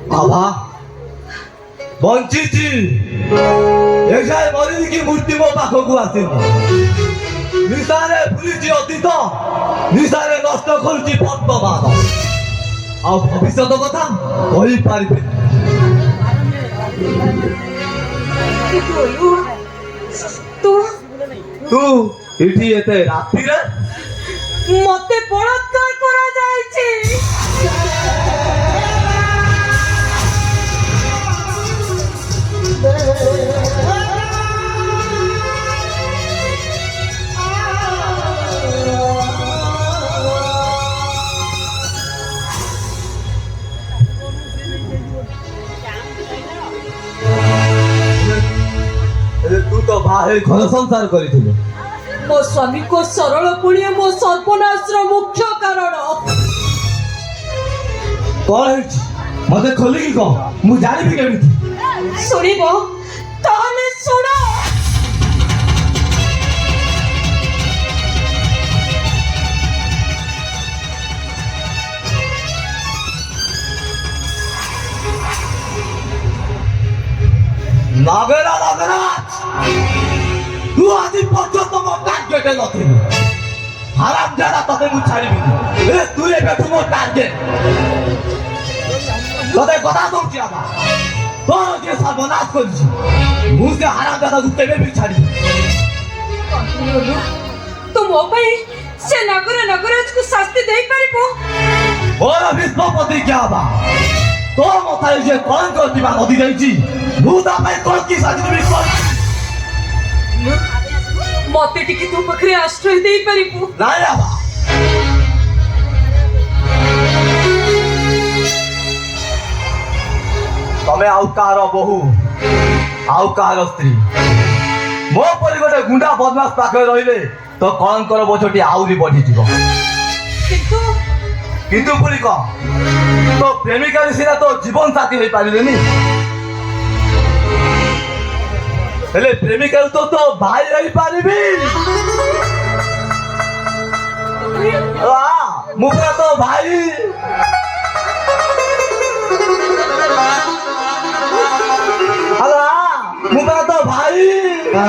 बाबा बंचिची एजाय मरिनी की मूर्ति मो पाखकु आसिन निसारे भूलिची अतीत निसारे नष्ट करुची पद्मबाद आ भविष्यत कथा कहि पारिबे तू इठी एते रात्रि रे मते बलात्कार करा जायछि तू तो बाहर घर संसार करिथिलु मो स्वामी को सरल पुण्य मो सर्वनाश मुख्य कारण कौन है मते खोली की कह मु जानि भी केमिति सुनिबो ताले सुनो नागरा नागराज तू आदि पर्यंत मो टार्गेट नथिलु हाराम जारा तते मु छाड़िबि ए तू ए बेठु मो टार्गेट तते कथा दउची आबा तोर जे सर्वनाश करछि मु से हाराम जारा तू केबे भी छाड़िबि तो मो पई से नागराज को शास्ति देई परिबो मोर विश्वपति क्या बा तो मथाय जे कौन करतिबा नदी जाईची मु ता पई कोन की शास्ति देबि कोन मते टिके तू पखरे आश्रय देई परिबो नाही आबा तमे आउकार बहु आउकार स्त्री मो परि गोटे गुंडा बदमाश पाखे रहिले तो कलंकर बोझटी आउरी बढ़ी जीव किंतु पुरी कह तो प्रेमिका सीना तो जीवन साथी हो पारे हेले प्रेमिका तो भाई रही पारिबी मुझे तो भाई मुझे तो भाई la